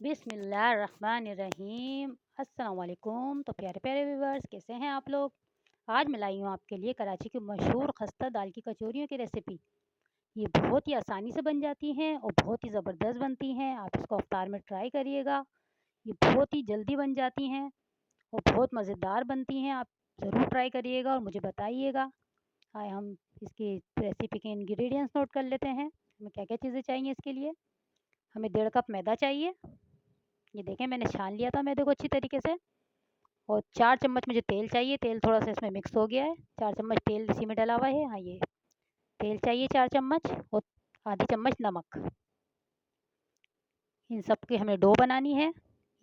बिस्मिल्लाहिर्रहमानिर्रहीम। अस्सलाम वालेकुम। तो प्यारे प्यारे व्यूवर्स, कैसे हैं आप लोग। आज मैं लाई हूँ आपके लिए कराची की मशहूर खस्ता दाल की कचौरियों की रेसिपी। ये बहुत ही आसानी से बन जाती हैं और बहुत ही ज़बरदस्त बनती हैं। आप इसको अफ्तार में ट्राई करिएगा। ये बहुत ही जल्दी बन जाती हैं और बहुत मज़ेदार बनती हैं। आप ज़रूर ट्राई करिएगा और मुझे बताइएगा। आए हम इसकी रेसिपी के इंग्रेडिएंट्स नोट कर लेते हैं। हमें क्या क्या चीज़ें चाहिए इसके लिए। हमें 1.5 कप मैदा चाहिए। ये देखें, मैंने छान लिया था मैदे को अच्छी तरीके से। और 4 चम्मच मुझे तेल चाहिए। तेल थोड़ा सा इसमें मिक्स हो गया है। 4 चम्मच तेल इसी में डला हुआ है। हाँ, ये तेल चाहिए 4 चम्मच। और आधी चम्मच नमक। इन सब की हमें डो बनानी है।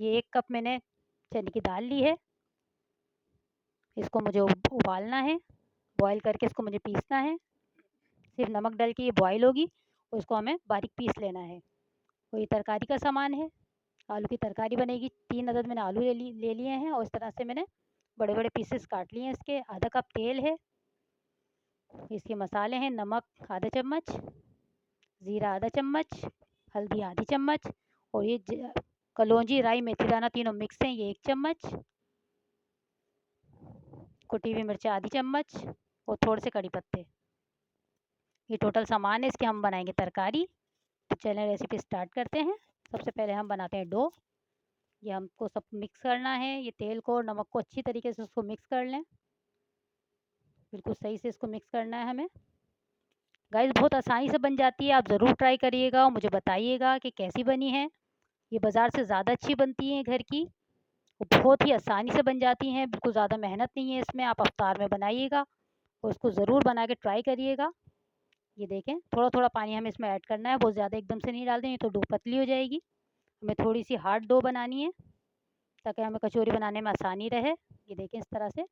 ये 1 कप मैंने चने की दाल ली है। इसको मुझे उबालना है। बॉईल करके इसको मुझे पीसना है। सिर्फ नमक डाल के ये बॉईल होगी और इसको हमें बारीक पीस लेना है। और ये तरकारी का सामान है। आलू की तरकारी बनेगी। 3 अदद मैंने आलू ले लिए हैं और इस तरह से मैंने बड़े बड़े पीसेस काट लिए हैं इसके। आधा कप तेल है। इसके मसाले हैं: नमक आधा चम्मच, ज़ीरा आधा चम्मच, हल्दी आधी चम्मच, और ये कलौंजी राई मेथी दाना तीनों मिक्स हैं, ये 1 चम्मच, कुटी हुई मिर्च आधी चम्मच और थोड़े से कड़ी पत्ते। ये टोटल सामान है। इसके हम बनाएंगे तरकारी। तो चलें रेसिपी स्टार्ट करते हैं। सबसे पहले हम बनाते हैं डो। ये हमको सब मिक्स करना है। ये तेल को और नमक को अच्छी तरीके से उसको मिक्स कर लें। बिल्कुल सही से इसको मिक्स करना है हमें। गाइस, बहुत आसानी से बन जाती है। आप ज़रूर ट्राई करिएगा और मुझे बताइएगा कि कैसी बनी है। ये बाज़ार से ज़्यादा अच्छी बनती हैं घर की। वो बहुत ही आसानी से बन जाती हैं। बिल्कुल ज़्यादा मेहनत नहीं है इसमें। आप अफ्तार में बनाइएगा और उसको ज़रूर बना के ट्राई करिएगा। ये देखें, थोड़ा थोड़ा पानी हमें इसमें ऐड करना है। बहुत ज़्यादा एकदम से नहीं डाल दें, तो डो पतली हो जाएगी। हमें थोड़ी सी हार्ड डो बनानी है ताकि हमें कचौरी बनाने में आसानी रहे। ये देखें, इस तरह से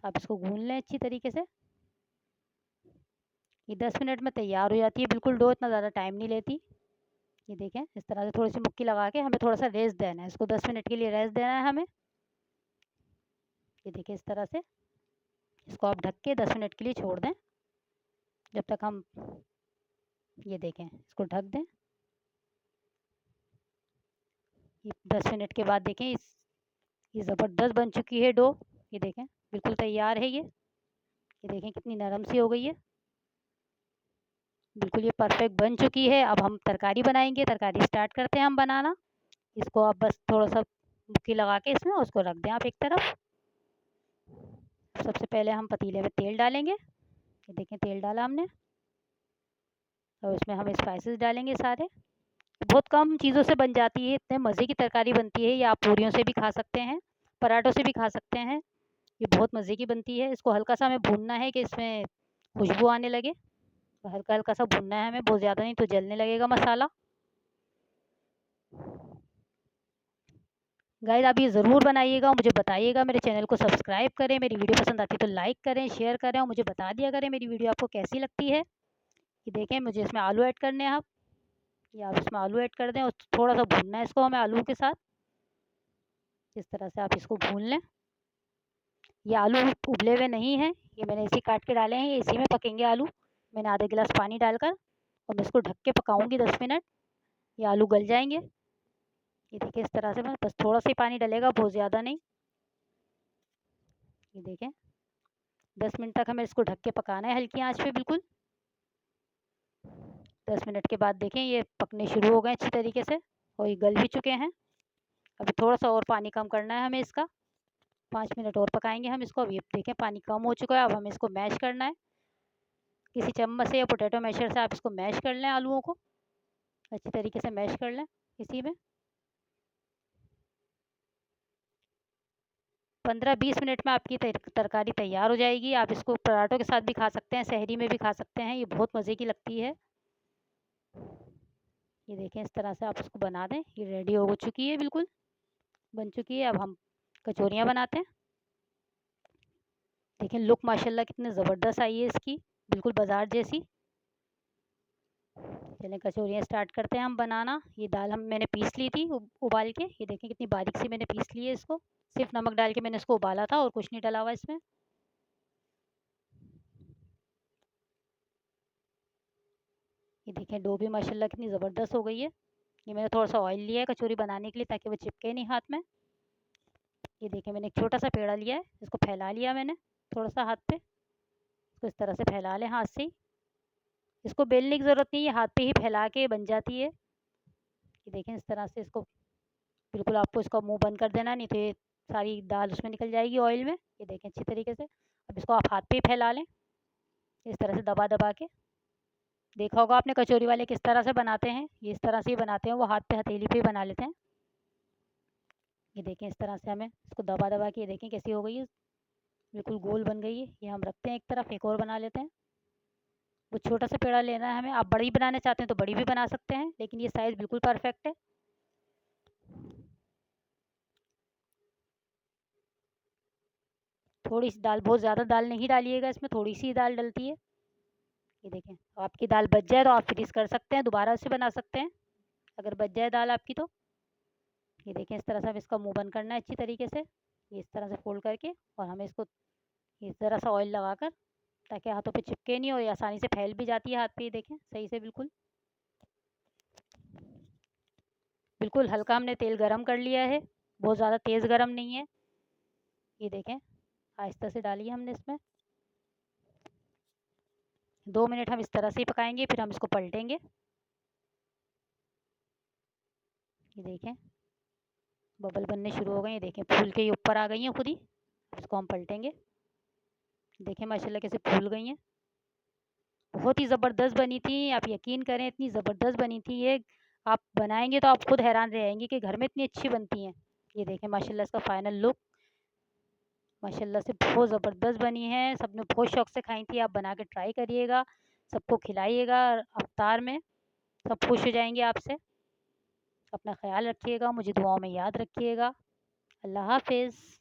आप इसको गूंद लें अच्छी तरीके से। ये 10 मिनट में तैयार हो जाती है। बिल्कुल डो इतना ज़्यादा टाइम नहीं लेती। ये देखें, इस तरह से थोड़ी सी मुक्की लगा के हमें थोड़ा सा रेस्ट देना है। इसको 10 मिनट के लिए रेस्ट देना है हमें। ये देखिए, इस तरह से इसको आप ढक के 10 मिनट के लिए छोड़ दें। जब तक हम ये देखें, इसको ढक दें। ये 10 मिनट के बाद देखें, ये ज़बरदस्त बन चुकी है डो। ये देखें, बिल्कुल तैयार है ये देखें कितनी नरम सी हो गई है। बिल्कुल ये परफेक्ट बन चुकी है। अब हम तरकारी बनाएंगे। तरकारी स्टार्ट करते हैं हम बनाना। इसको आप बस थोड़ा सा मुक्की लगा के इसमें उसको रख दें आप एक तरफ। सबसे पहले हम पतीले में तेल डालेंगे। ये देखें, तेल डाला हमने और इसमें हम स्पाइसेस डालेंगे सारे। बहुत कम चीज़ों से बन जाती है। इतने मज़े की तरकारी बनती है। ये आप पूरियों से भी खा सकते हैं, पराठों से भी खा सकते हैं। ये बहुत मज़े की बनती है। इसको हल्का सा हमें भूनना है कि इसमें खुशबू आने लगे। तो हल्का हल्का सा भूनना है हमें, बहुत ज़्यादा नहीं तो जलने लगेगा मसाला। गाइस, आप ये ज़रूर बनाइएगा, मुझे बताइएगा। मेरे चैनल को सब्सक्राइब करें। मेरी वीडियो पसंद आती है तो लाइक करें, शेयर करें और मुझे बता दिया करें मेरी वीडियो आपको कैसी लगती है। ये देखें, मुझे इसमें आलू ऐड करने हैं। आप इसमें आलू ऐड कर दें और थोड़ा सा भूनना है इसको हमें आलू के साथ। इस तरह से आप इसको भून लें। ये आलू उबले हुए नहीं हैं, ये मैंने इसी काट के डाले हैं। ये इसी में पकेंगे आलू। मैंने आधा गिलास पानी डालकर और मैं इसको ढक के पकाऊंगी 10 मिनट। ये आलू गल जाएंगे। ये देखिए, इस तरह से बस थोड़ा सा ही पानी डलेगा, बहुत ज़्यादा नहीं। ये देखें, 10 मिनट तक हमें इसको ढक के पकाना है हल्की आंच पे बिल्कुल। 10 मिनट के बाद देखें, ये पकने शुरू हो गए अच्छी तरीके से और ये गल भी चुके हैं। अभी थोड़ा सा और पानी कम करना है हमें इसका। 5 मिनट और पकाएंगे हम इसको। अब ये देखें, पानी कम हो चुका है। अब हमें इसको मैश करना है। किसी चम्मच से या पोटैटो मैशर से आप इसको मैश कर लें। आलूओं को अच्छी तरीके से मैश कर लें इसी में। 15-20 मिनट में आपकी तरकारी तैयार हो जाएगी। आप इसको पराठों के साथ भी खा सकते हैं, सहरी में भी खा सकते हैं। ये बहुत मज़े की लगती है। ये देखें, इस तरह से आप इसको बना दें। ये रेडी हो चुकी है, बिल्कुल बन चुकी है। अब हम कचौरियाँ बनाते हैं। देखें, लुक माशाल्लाह कितने ज़बरदस्त आई है इसकी, बिल्कुल बाज़ार जैसी। चलें कचौरियाँ स्टार्ट करते हैं हम बनाना। ये दाल मैंने पीस ली थी उबाल के। ये देखें कितनी बारीक सी मैंने पीस ली है इसको। सिर्फ नमक डाल के मैंने इसको उबाला था और कुछ नहीं डाला हुआ इसमें। ये देखें, डो भी माशाल्लाह कितनी ज़बरदस्त हो गई है। ये मैंने थोड़ा सा ऑयल लिया है कचौरी बनाने के लिए ताकि वो चिपके नहीं हाथ में। ये देखिए मैंने एक छोटा सा पेड़ा लिया है, इसको फैला लिया मैंने थोड़ा सा हाथ पे। इसको इस तरह से फैला लें हाथ से ही। इसको बेलने की ज़रूरत नहीं है, हाथ पे ही फैला के बन जाती है। ये देखें इस तरह से इसको बिल्कुल आपको इसका मुंह बंद कर देना, नहीं तो ये सारी दाल उसमें निकल जाएगी ऑयल में। ये देखें अच्छी तरीके से। अब इसको आप हाथ पे ही फैला लें इस तरह से दबा दबा के। देखा होगा आपने कचौरी वाले किस तरह से बनाते हैं, ये इस तरह से ही बनाते हैं, वो हाथ पे हथेली पे ही बना लेते हैं। ये देखें इस तरह से हमें इसको दबा दबा के, ये देखें कैसी हो गई है, बिल्कुल गोल बन गई है। ये हम रखते हैं एक तरफ, एक और बना लेते हैं। वो छोटा सा पेड़ा लेना है हमें, आप बड़ी बनाना चाहते हैं तो बड़ी भी बना सकते हैं, लेकिन ये साइज़ बिल्कुल परफेक्ट है। थोड़ी सी दाल, बहुत ज़्यादा दाल नहीं डालिएगा इसमें, थोड़ी सी दाल डलती है। ये देखें आपकी दाल बच जाए तो आप फ्रीज़ कर सकते हैं, दोबारा से बना सकते हैं अगर बच जाए दाल आपकी तो। ये देखें इस तरह से हमें इसका मुंह बंद करना है अच्छी तरीके से, ये इस तरह से फोल्ड करके, और हमें इसको इस तरह सा ऑयल लगाकर, ताकि हाथों पे चिपके नहीं और ये आसानी से फैल भी जाती है हाथ पे। ये देखें सही से बिल्कुल बिल्कुल हल्का हमने तेल गरम कर लिया है, बहुत ज़्यादा तेज़ गरम नहीं है। ये देखें आहिस्ता से डालिए हमने इसमें। 2 मिनट हम इस तरह से ही पकाएंगे, फिर हम इसको पलटेंगे। ये देखें बबल बनने शुरू हो गए, ये देखें फूल के ये ऊपर आ गई हैं खुद ही। इसको हम पलटेंगे। देखें माशाल्लाह कैसे फूल गई हैं, बहुत ही ज़बरदस्त बनी थी। आप यकीन करें इतनी ज़बरदस्त बनी थी ये, आप बनाएंगे तो आप खुद हैरान रह जाएंगे कि घर में इतनी अच्छी बनती हैं। ये देखें माशाल्लाह इसका फाइनल लुक माशाल्लाह से बहुत ज़बरदस्त बनी है। सबने बहुत शौक़ से खाई थी, आप बना के ट्राई करिएगा, सबको खिलाइएगा इफ्तार में, सब खुश हो जाएंगे आपसे। अपना ख्याल रखिएगा, मुझे दुआओं में याद रखिएगा। अल्लाह हाफ़िज़।